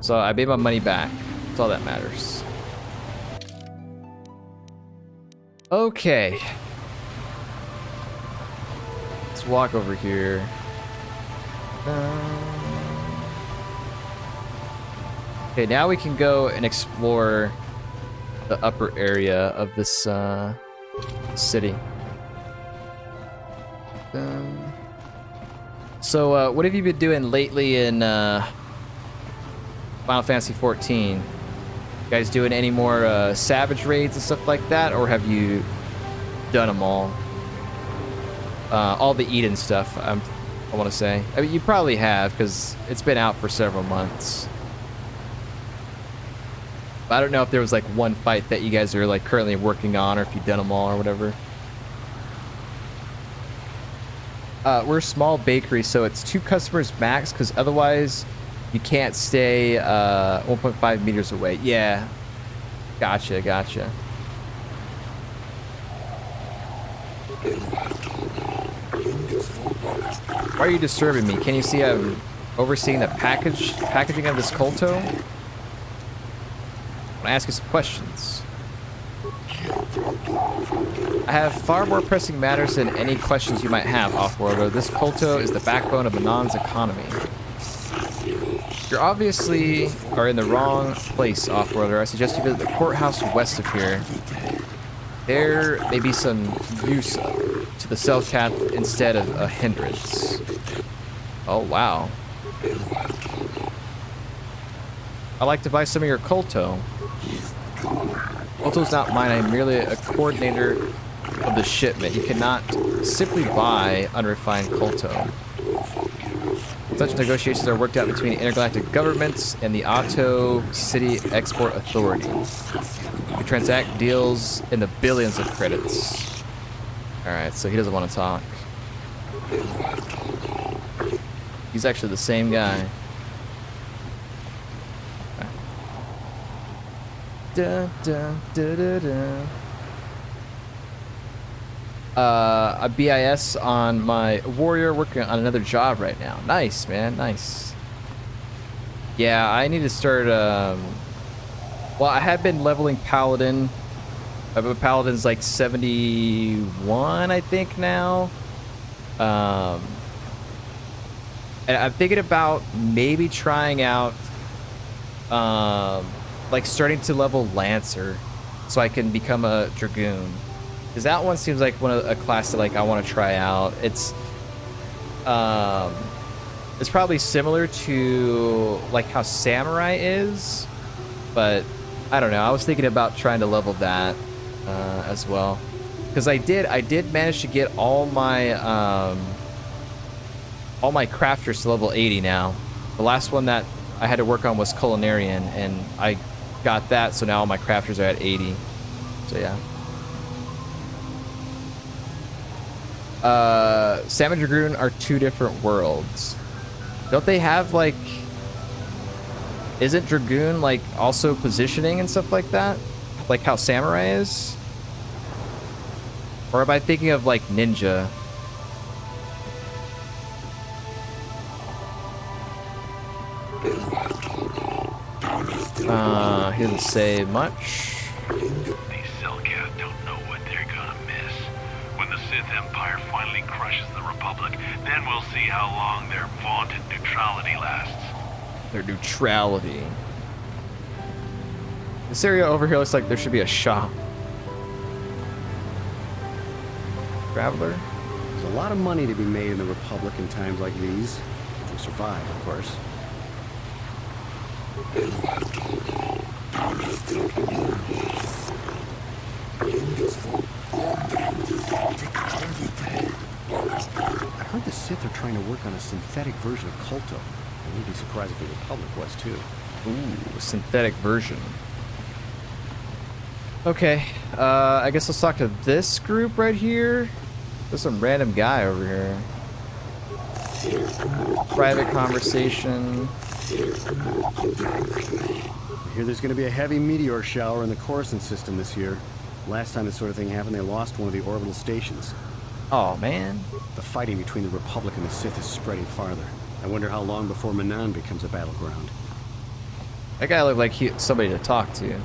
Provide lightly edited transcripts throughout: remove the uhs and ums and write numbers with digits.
So I made my money back. That's all that matters. Okay. Let's walk over here. Okay, now we can go and explore the upper area of this city. So, what have you been doing lately in Final Fantasy 14? You guys doing any more Savage raids and stuff like that, or have you done them all? All the Eden stuff, I want to say. I mean, you probably have, because it's been out for several months. But I don't know if there was like one fight that you guys are like currently working on, or if you've done them all or whatever. We're a small bakery, so it's 2 customers max, because otherwise you can't stay 1.5 meters away. Yeah. Gotcha, gotcha. Why are you disturbing me? Can you see I'm overseeing the packaging of this Kolto? I want to ask you some questions. I have far more pressing matters than any questions you might have, Offworlder. This Kolto is the backbone of Manon's economy. You obviously are in the wrong place, Offworlder. I suggest you visit the courthouse west of here. There may be some use to the Shelkar instead of a hindrance. Oh, wow. I'd like to buy some of your Kolto. Kolto's not mine. I'm merely a coordinator of the shipment. You cannot simply buy unrefined Kolto. Such negotiations are worked out between intergalactic governments and the Ahto City Export Authority. We transact deals in the billions of credits. Alright, so he doesn't want to talk. He's actually the same guy. Da, da, da, da, da. A BIS on my warrior, working on another job right now. Nice, man, nice. Yeah, I need to start, well, I have been leveling Paladin. Paladin's like 71, I think, now. And I'm thinking about maybe trying out, like starting to level Lancer so I can become a Dragoon. Because that one seems like a class that like I want to try out. It's probably similar to like how Samurai is, but I don't know. I was thinking about trying to level that as well, because I did manage to get all my crafters to level 80 now. The last one that I had to work on was Culinarian, and I got that, so now all my crafters are at 80. So yeah. Sam and Dragoon are 2 different worlds. Don't they have like... Isn't Dragoon like also positioning and stuff like that? Like how Samurai is? Or am I thinking of like Ninja? He doesn't say much. These Shelkar don't know what they're gonna miss. When the Sith Empire finally crushes the Republic, then we'll see how long their vaunted neutrality lasts. Their neutrality. This area over here looks like there should be a shop. Traveler? There's a lot of money to be made in the Republic in times like these. If we survive, of course. I heard the Sith are trying to work on a synthetic version of Kolto. I wouldn't be surprised if the Republic was too. Ooh, a synthetic version. Okay, I guess let's talk to this group right here. There's some random guy over here. Private conversation. I hear there's going to be a heavy meteor shower in the Coruscant system this year. Last time this sort of thing happened, they lost one of the orbital stations. Oh, man. The fighting between the Republic and the Sith is spreading farther. I wonder how long before Manon becomes a battleground. That guy looked like somebody to talk to.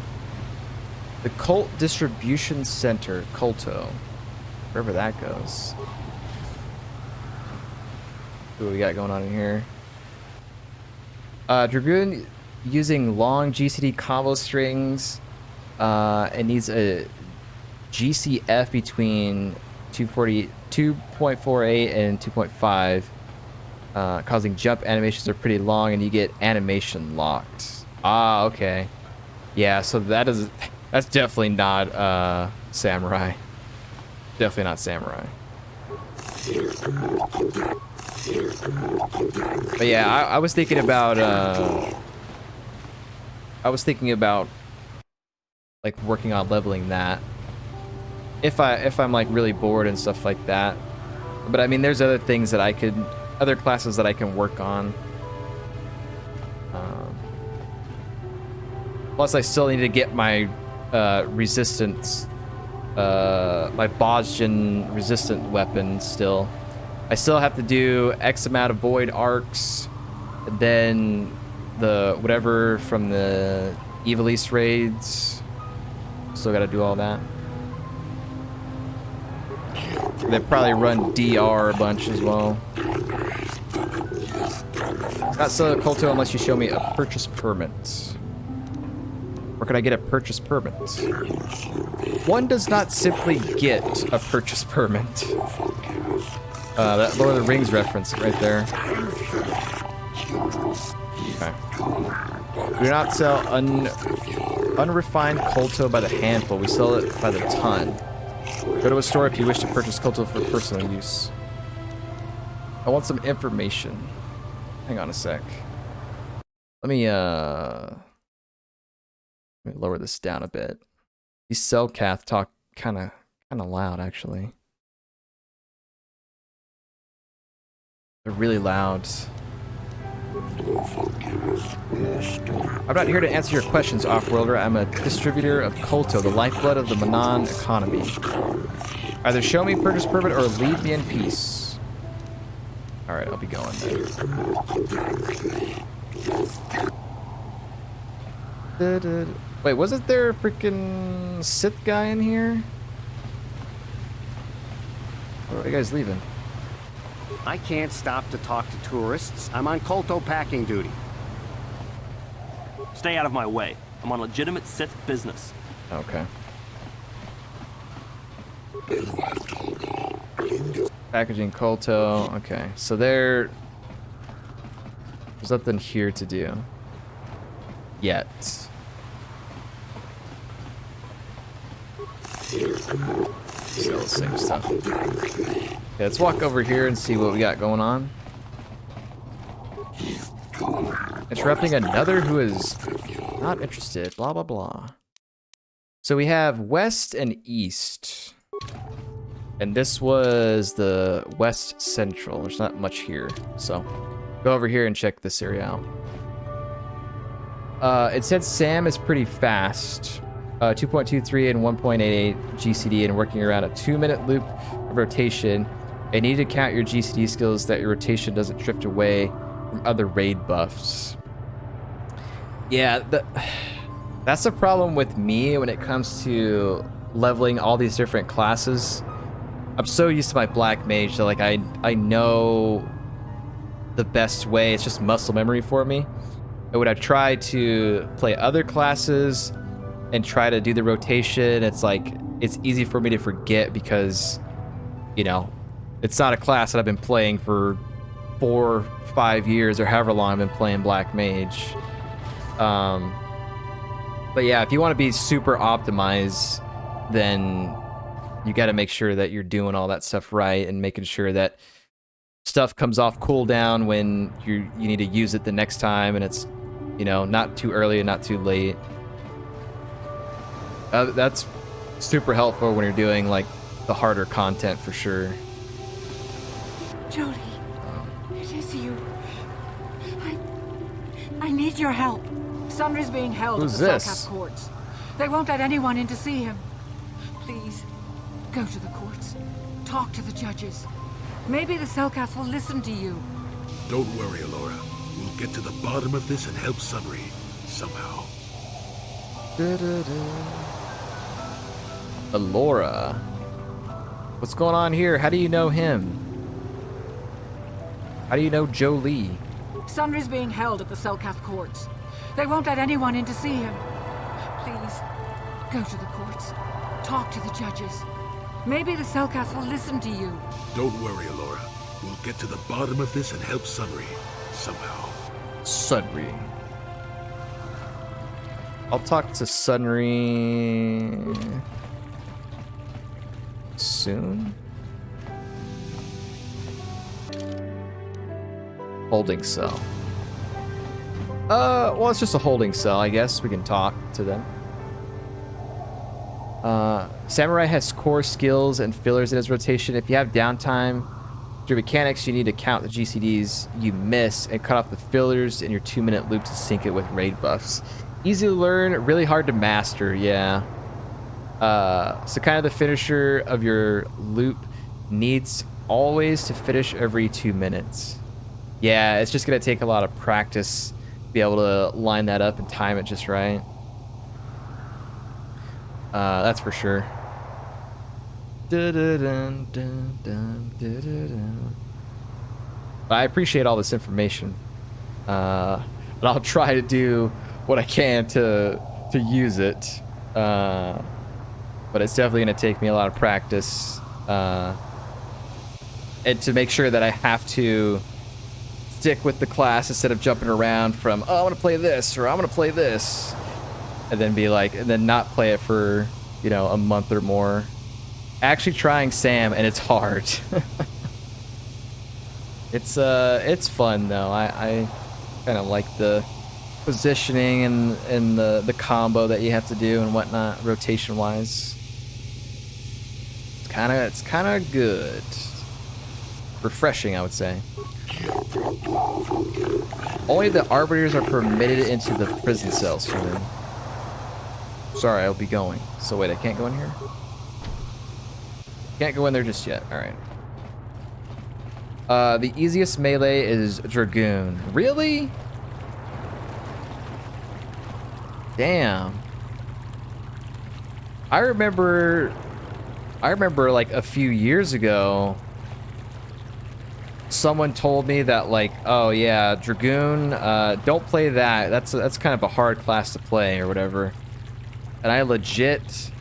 The Cult Distribution Center, Culto. Wherever that goes. What we got going on in here? Dragoon using long GCD combo strings. It needs a GCF between 2.48 and 2.5. Causing jump animations are pretty long and you get animation locked. Ah, okay. Yeah, so that's definitely not samurai. Definitely not samurai. But yeah, I was thinking about like working on leveling that. If I'm like really bored and stuff like that. But I mean, there's other things that other classes that I can work on. Plus, I still need to get my resistance, my Bosgen resistant weapon still. I still have to do X amount of void arcs, and then the whatever from the Evil East raids. Still got to do all that. They probably run DR a bunch as well. Not sell a Culto unless you show me a purchase permit. Where can I get a purchase permit? One does not simply get a purchase permit. That Lord of the Rings reference right there. Okay. We do not sell unrefined Culto by the handful. We sell it by the ton. Go to a store if you wish to purchase Culto for personal use. I want some information. Hang on a sec. Let me lower this down a bit. These Selkath talk kind of loud, actually. They're really loud. I'm not here to answer your questions, Offworlder. I'm a distributor of Culto, the lifeblood of the Manan economy. Either show me purchase permit or leave me in peace. Alright, I'll be going then. Wait, wasn't there a freaking Sith guy in here? Where are you guys leaving? I can't stop to talk to tourists. I'm on Culto packing duty. Stay out of my way. I'm on legitimate Sith business. Okay. Packaging Culto. Okay, so there's nothing here to do yet. Still the same stuff. Okay, let's walk over here and see what we got going on. Interrupting another who is not interested. Blah, blah, blah. So we have west and east. And this was the west central. There's not much here. So go over here and check this area out. It said Sam is pretty fast. 2.23 and 1.88 GCD and working around a 2-minute loop of rotation. I need to count your GCD skills that your rotation doesn't drift away from other raid buffs. Yeah, that's the problem with me when it comes to leveling all these different classes. I'm so used to my black mage that like I know the best way. It's just muscle memory for me. And when I try to play other classes and try to do the rotation, it's like it's easy for me to forget because, you know, it's not a class that I've been playing for 4 or 5 years or however long I've been playing black mage. But yeah, if you want to be super optimized, then you got to make sure that you're doing all that stuff right and making sure that stuff comes off cooldown when you need to use it the next time, and it's, you know, not too early and not too late. That's super helpful when you're doing like the harder content for sure. Jolee, it is you. I need your help. Sunry's being held Who's at the this? Selkar courts. They won't let anyone in to see him. Please, go to the courts. Talk to the judges. Maybe the Selkar will listen to you. Don't worry, Elora. We'll get to the bottom of this and help Sunry. somehow. Elora. What's going on here? How do you know him? How do you know Jolee? Sunry's being held at the Selkath courts. They won't let anyone in to see him. Please, go to the courts. Talk to the judges. Maybe the Selkath will listen to you. Don't worry, Elora. We'll get to the bottom of this and help Sunry, somehow. Sunry. I'll talk to Sunry soon. Holding cell. Well, it's just a holding cell, I guess. We can talk to them. Samurai has core skills and fillers in his rotation. If you have downtime through mechanics, you need to count the GCDs you miss and cut off the fillers in your 2-minute loop to sync it with raid buffs. Easy to learn, really hard to master, yeah. So kind of the finisher of your loop needs always to finish every 2 minutes. Yeah, it's just gonna take a lot of practice to be able to line that up and time it just right. That's for sure. But I appreciate all this information. And I'll try to do what I can to use it. But it's definitely going to take me a lot of practice. And to make sure that I have to stick with the class instead of jumping around from, oh, I want to play this, or I'm going to play this. And then be like, and then not play it for, you know, a month or more. Actually trying Sam, and it's hard. It's fun though. I kind of like the positioning and the combo that you have to do and whatnot, rotation wise. It's kind of good, refreshing, I would say. Only the arbiters are permitted into the prison cells for them. Sorry, I'll be going. So wait, I can't go in here? Can't go in there just yet. Alright. The easiest melee is Dragoon. Really? Damn. I remember like a few years ago, someone told me that like, oh yeah, Dragoon, don't play that. That's kind of a hard class to play or whatever. And I legit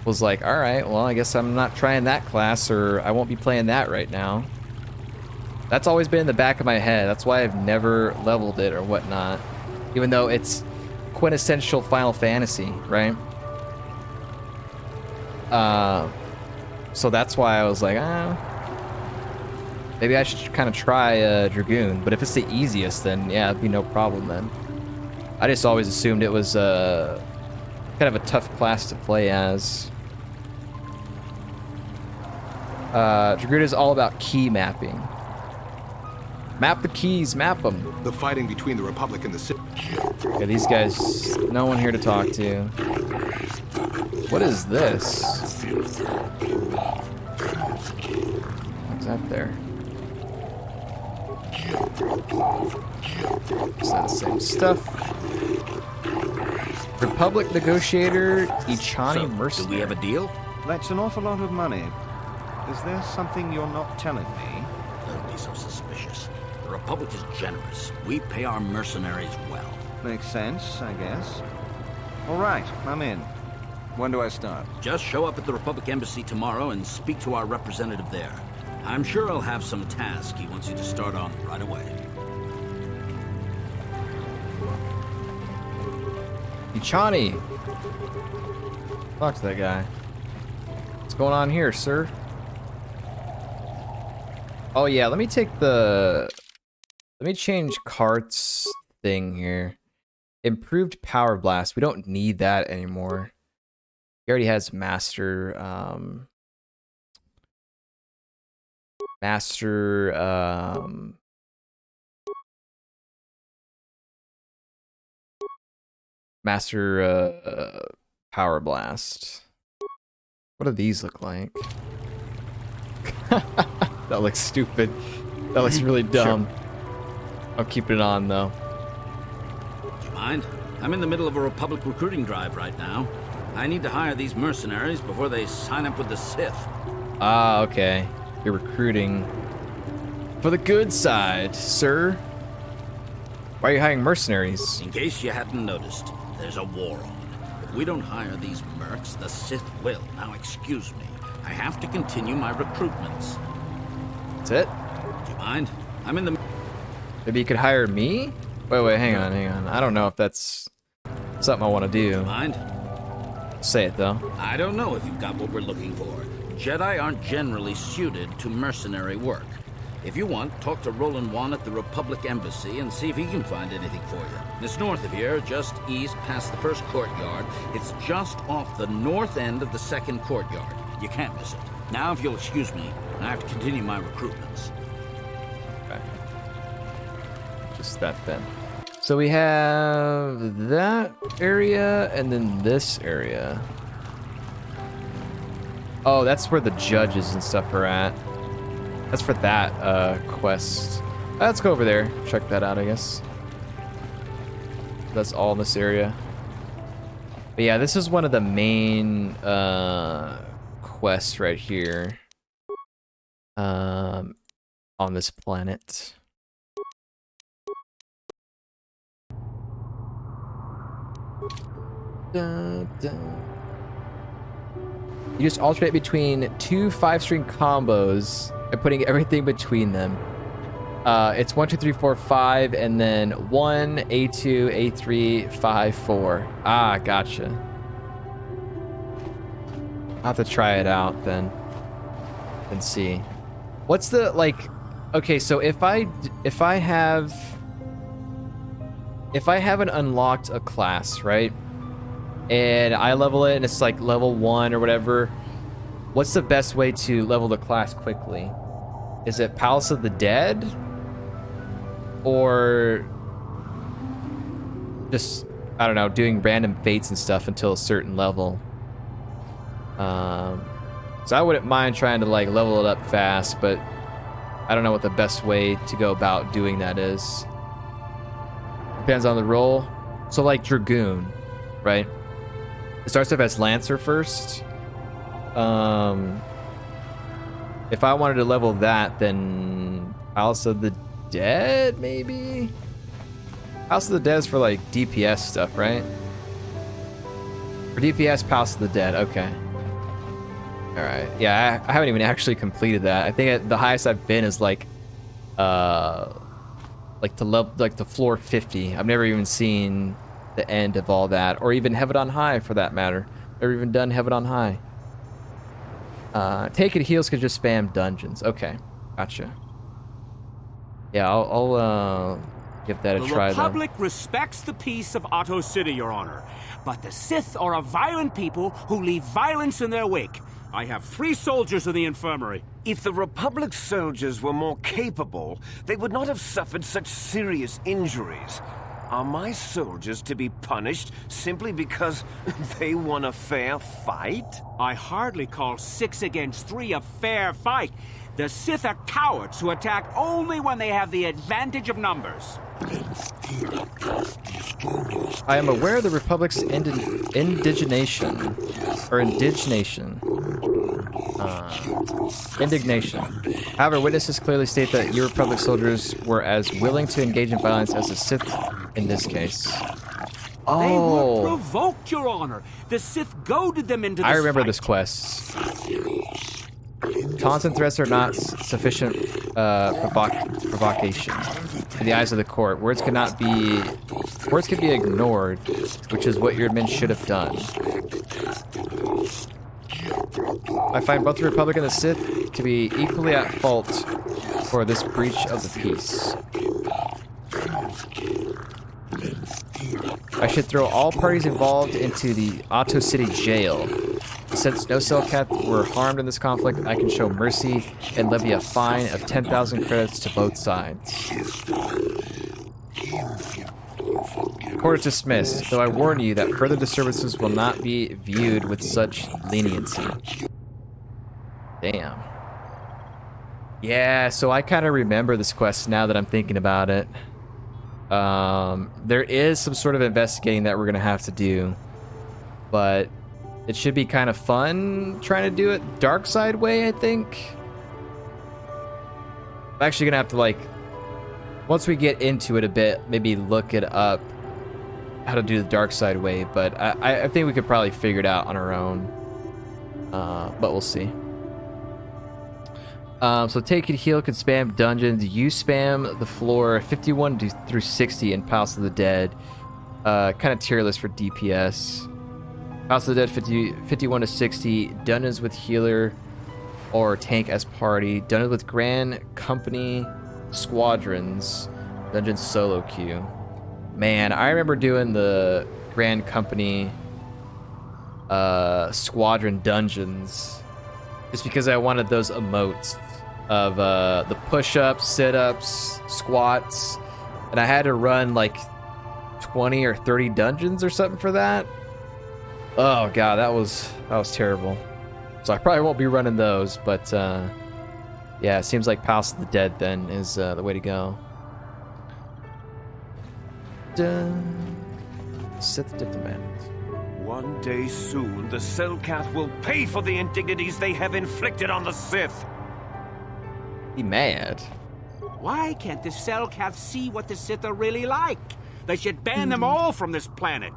was like, all right, well, I guess I'm not trying that class, or I won't be playing that right now. That's always been in the back of my head. That's why I've never leveled it or whatnot. Even though it's quintessential Final Fantasy, right? So that's why I was like, maybe I should kind of try Dragoon. But if it's the easiest, then yeah, it'd be no problem then. I just always assumed it was kind of a tough class to play as. Dragoon is all about key mapping. Map the keys, map them. The fighting between the Republic and the city. Okay, these guys, no one here to talk to. What is this? What's that there? Is that the same stuff? Republic negotiator, Ichani mercenary. Do we have a deal? That's an awful lot of money. Is there something you're not telling me? Don't be so suspicious. The Republic is generous. We pay our mercenaries well. Makes sense, I guess. All right, I'm in. When do I start? Just show up at the Republic Embassy tomorrow and speak to our representative there. I'm sure he'll have some task he wants you to start on right away. Ichani! Talk to that guy. What's going on here, sir? Oh yeah, let me change Cart's thing here. Improved power blast. We don't need that anymore. He already has master power blast. What do these look like? That looks stupid. That looks really dumb. Sure. I'll keep it on though. Mind? I'm in the middle of a Republic recruiting drive right now. I need to hire these mercenaries before they sign up with the Sith. Ah, okay. You're recruiting for the good side, sir. Why are you hiring mercenaries? In case you hadn't noticed, there's a war on. If we don't hire these mercs, the Sith will. Now, excuse me. I have to continue my recruitments. That's it? Do you mind? I'm in the... Maybe you could hire me? Wait, hang on. I don't know if that's something I want to do. Mind? Say it, though. I don't know if you've got what we're looking for. Jedi aren't generally suited to mercenary work. If you want, talk to Roland Wan at the Republic Embassy and see if he can find anything for you. It's north of here, just east past the first courtyard. It's just off the north end of the second courtyard. You can't miss it. Now, if you'll excuse me, I have to continue my recruitments. Okay. Just that then. So we have that area and then this area. Oh, that's where the judges and stuff are at. That's for that quest. Let's go over there. Check that out, I guess. That's all in this area. But yeah, this is one of the main quests right here. On this planet. Dun, dun. You just alternate between 2 5-string combos and putting everything between them. It's 1, 2, 3, 4, 5, and then 1, A2, A3, 5, 4. Ah, gotcha. I'll have to try it out then and see. What's the, like, okay, so if I haven't unlocked a class, right? And I level it and it's like level 1 or whatever. What's the best way to level the class quickly? Is it Palace of the Dead? Or just, I don't know, doing random fates and stuff until a certain level? So I wouldn't mind trying to like level it up fast, but I don't know what the best way to go about doing that is. Depends on the role. So like Dragoon, right? It starts off as Lancer first. If I wanted to level that, then Palace of the Dead, maybe? Palace of the Dead is for like DPS stuff, right? For DPS, Palace of the Dead, okay. Alright, yeah, I haven't even actually completed that. I think the highest I've been is like to floor 50. I've never even seen the end of all that, or even Heaven on High for that matter. Never even done Heaven on High. Take it heals could just spam dungeons. Okay, gotcha. Yeah, I'll give that a try then. The Republic respects the peace of Ahto City, Your Honor, but the Sith are a violent people who leave violence in their wake. I have 3 soldiers in the infirmary. If the Republic soldiers were more capable, they would not have suffered such serious injuries. Are my soldiers to be punished simply because they won a fair fight? I hardly call 6 against 3 a fair fight. The Sith are cowards who attack only when they have the advantage of numbers. I am aware of the Republic's indignation. However, witnesses clearly state that your Republic soldiers were as willing to engage in violence as the Sith in this case. Oh. They were provoked, Your Honor. The Sith goaded them into this I remember fight. this quest. Taunts and threats are not sufficient provocation in the eyes of the court. Words can be ignored, which is what your men should have done. I find both the Republic and the Sith to be equally at fault for this breach of the peace. I should throw all parties involved into the Ahto City jail. Since no Selkath were harmed in this conflict, I can show mercy and levy a fine of 10,000 credits to both sides. Court is dismissed, though I warn you that further disturbances will not be viewed with such leniency. Damn. Yeah, so I kind of remember this quest now that I'm thinking about it. There is some sort of investigating that we're gonna have to do, but it should be kind of fun trying to do it dark side way, I think. I'm actually gonna have to, like, once we get into it a bit, maybe look it up how to do the dark side way, but I think we could probably figure it out on our own. But we'll see. So take it, heal, can spam dungeons. You spam the floor 51 through 60 in House of the Dead. Kind of tier list for DPS. House of the Dead 51 to 60. Dungeons with healer or tank as party. Dungeons with Grand Company Squadrons. Dungeon solo queue. Man, I remember doing the Grand Company Squadron dungeons just because I wanted those emotes of the push-ups, sit-ups, squats, and I had to run like 20 or 30 dungeons or something for that. Oh god, that was terrible. So I probably won't be running those, but yeah, it seems like House of the Dead then is the way to go. Sith Diplomat. One day soon, the Selkath will pay for the indignities they have inflicted on the Sith. Be mad. Why can't the Selkath see what the Sith are really like? They should ban them all from this planet.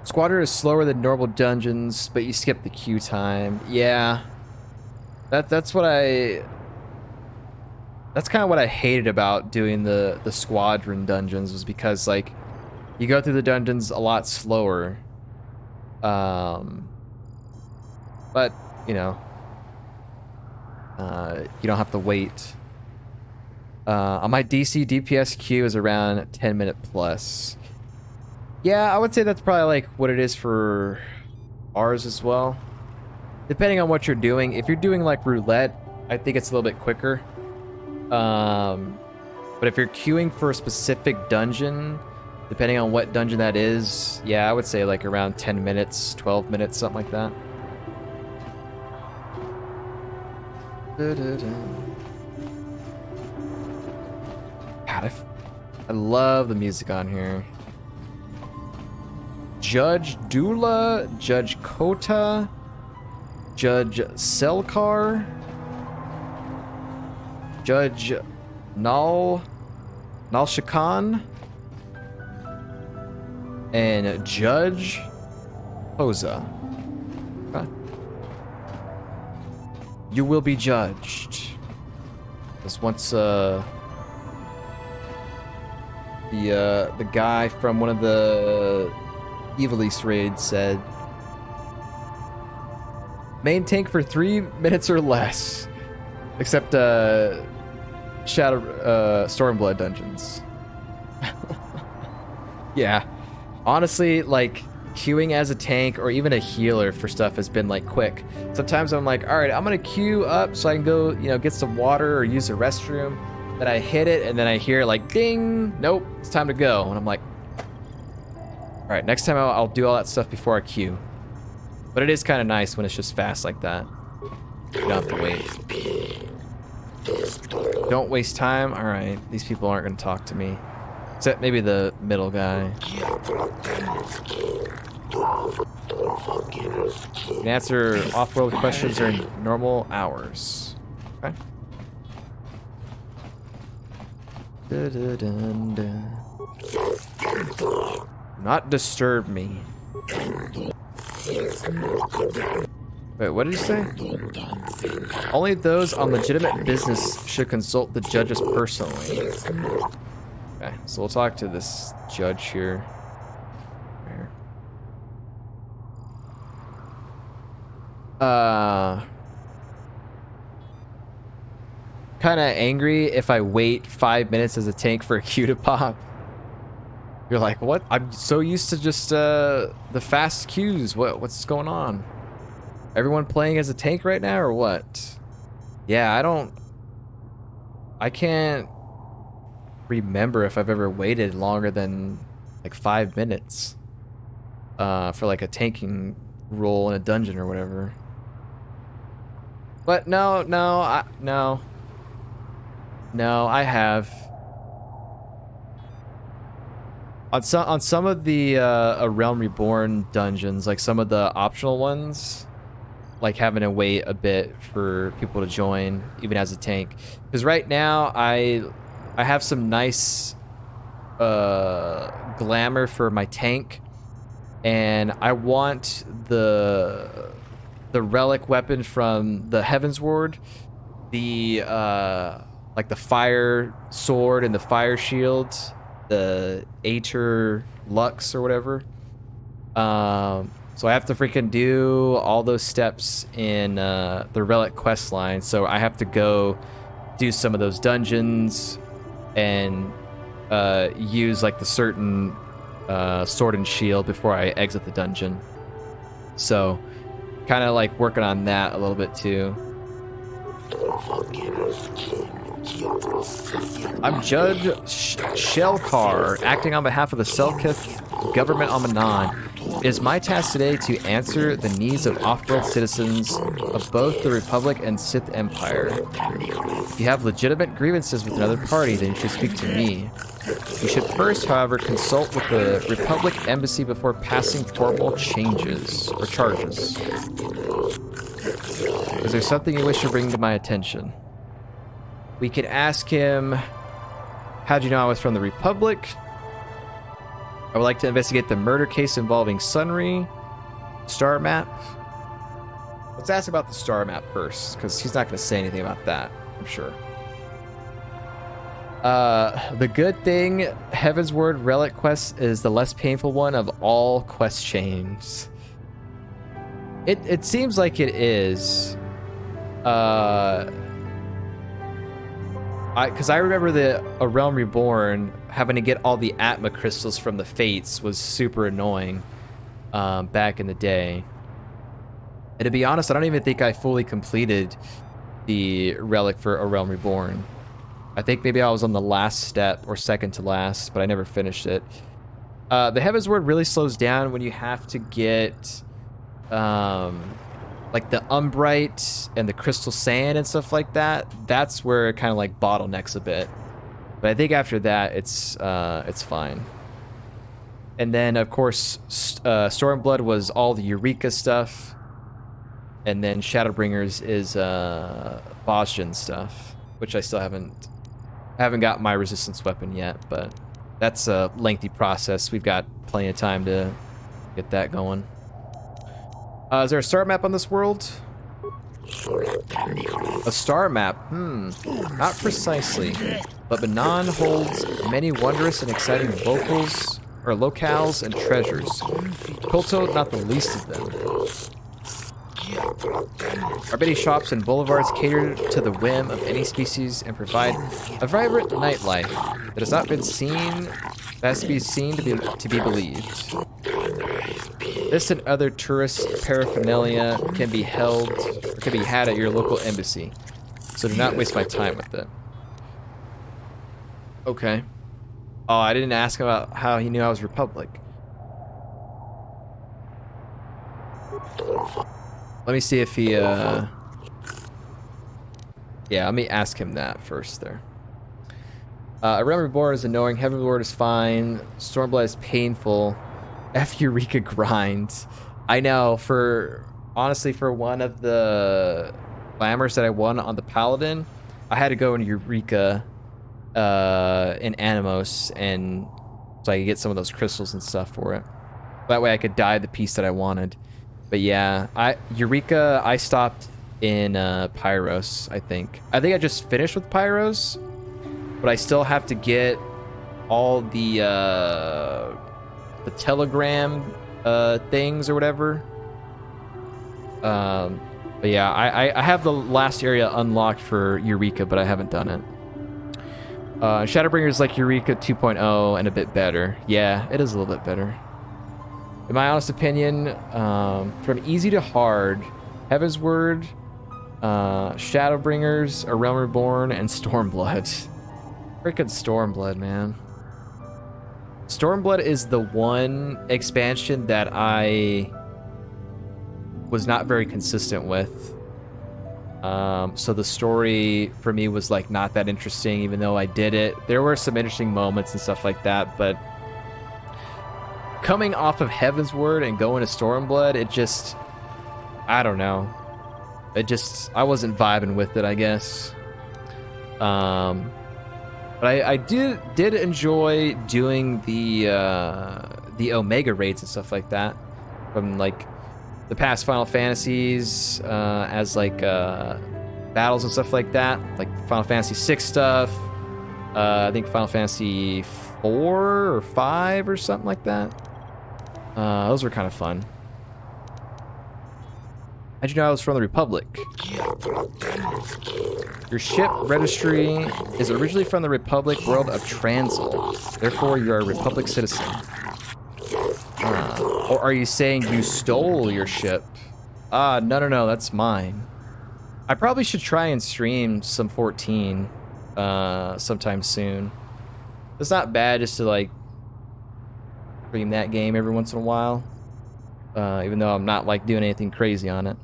Squadron is slower than normal dungeons, but you skip the queue time. Yeah. That's what that's kind of what I hated about doing the Squadron dungeons, was because, like, you go through the dungeons a lot slower. But, you know, you don't have to wait. On my DC DPS queue is around 10-minute plus. Yeah, I would say that's probably like what it is for ours as well. Depending on what you're doing. If you're doing like roulette, I think it's a little bit quicker. But if you're queuing for a specific dungeon, depending on what dungeon that is, yeah, I would say like around 10 minutes, 12 minutes, something like that. God, I love the music on here. Judge Dula, Judge Kota, Judge Shelkar, Judge Nalshakan, and Judge Hoza. Okay. You will be judged. This once the guy from one of the Evil East raids said, main tank for 3 minutes or less, except Stormblood dungeons. Yeah, honestly, like, queuing as a tank or even a healer for stuff has been like quick. Sometimes I'm like, all right, I'm gonna queue up so I can go, you know, get some water or use the restroom. Then I hit it and then I hear like ding, nope, it's time to go. And I'm like, all right, next time I'll do all that stuff before I queue. But it is kind of nice when it's just fast like that. You don't have to wait. Don't waste time. All right, these people aren't going to talk to me. Except maybe the middle guy. You can answer off-world questions during normal hours. Okay. Not disturb me. Wait, what did you say? Only those on legitimate business should consult the judges personally. Okay, so we'll talk to this judge here. Kind of angry if I wait 5 minutes as a tank for a queue to pop. You're like, what? I'm so used to just the fast queues. What's going on? Everyone playing as a tank right now or what? Yeah, I can't remember if I've ever waited longer than like 5 minutes for like a tanking role in a dungeon or whatever. But no, No, I have. On some of the A Realm Reborn dungeons, like some of the optional ones, like having to wait a bit for people to join, even as a tank. Because right now, I have some nice glamour for my tank, and I want the relic weapon from the Heaven's Ward, the like the fire sword and the fire shield, the Aether Lux or whatever. So I have to freaking do all those steps in the relic quest line. So I have to go do some of those dungeons and use like the certain sword and shield before I exit the dungeon. So kind of like working on that a little bit too. I'm Judge Shelkar, acting on behalf of the Selkith government on Manon. It is my task today to answer the needs of off-world citizens of both the Republic and Sith Empire. If you have legitimate grievances with another party, then you should speak to me. You should first, however, consult with the Republic Embassy before passing formal changes or charges. Is there something you wish to bring to my attention? We could ask him, how'd you know I was from the Republic? I would like to investigate the murder case involving Sunry. Star map. Let's ask about the star map first, because he's not going to say anything about that, I'm sure. The good thing, Heaven's Word Relic quest is the less painful one of all quest chains. It seems like it is. Because I remember A Realm Reborn having to get all the Atma crystals from the Fates was super annoying back in the day. And to be honest, I don't even think I fully completed the relic for A Realm Reborn. I think maybe I was on the last step or second to last, but I never finished it. The Heaven's Word really slows down when you have to get like the Umbrite and the Crystal Sand and stuff like that. That's where it kind of like bottlenecks a bit. But I think after that, it's fine. And then of course, Stormblood was all the Eureka stuff. And then Shadowbringers is Bosjan stuff, which I still haven't got my resistance weapon yet, but that's a lengthy process. We've got plenty of time to get that going. Is there a star map on this world? A star map? Not precisely. But Manon holds many wondrous and exciting locales and treasures. Kulto, not the least of them. Our many shops and boulevards cater to the whim of any species and provide a vibrant nightlife that has not been seen, that has to be seen to be believed. This and other tourist paraphernalia can be had at your local embassy, so do not waste my time with it. Okay. Oh, I didn't ask about how he knew I was Republic. Let me see if he, yeah, let me ask him that first there. A Realm Reborn is annoying, Heaven's Word is fine, Stormblood is painful, F Eureka grinds. I know, honestly, for one of the glamours that I won on the Paladin, I had to go in Eureka in Animos, and so I could get some of those crystals and stuff for it. That way I could dye the piece that I wanted. But yeah, Eureka, I stopped in Pyros, I think. I think I just finished with Pyros, but I still have to get all the telegram things or whatever. But yeah, I have the last area unlocked for Eureka, but I haven't done it. Shadowbringer is like Eureka 2.0 and a bit better. Yeah, it is a little bit better. In my honest opinion, from easy to hard, Heaven's Word, Shadowbringers, A Realm Reborn, and Stormblood. Freaking Stormblood, man. Stormblood is the one expansion that I was not very consistent with. So the story for me was like not that interesting, even though I did it. There were some interesting moments and stuff like that, but coming off of Heaven's Word and going to Stormblood, it just, I don't know. It just, I wasn't vibing with it, I guess. But I did enjoy doing the Omega raids and stuff like that from like the past Final Fantasies, as like battles and stuff like that, like Final Fantasy 6 stuff. I think Final Fantasy 4 or 5 or something like that. Those were kind of fun. How'd you know I was from the Republic? Your ship registry is originally from the Republic world of Transil. Therefore, you are a Republic citizen. Or are you saying you stole your ship? No, that's mine. I probably should try and stream some 14 sometime soon. It's not bad just to like stream that game every once in a while, even though I'm not like doing anything crazy on it.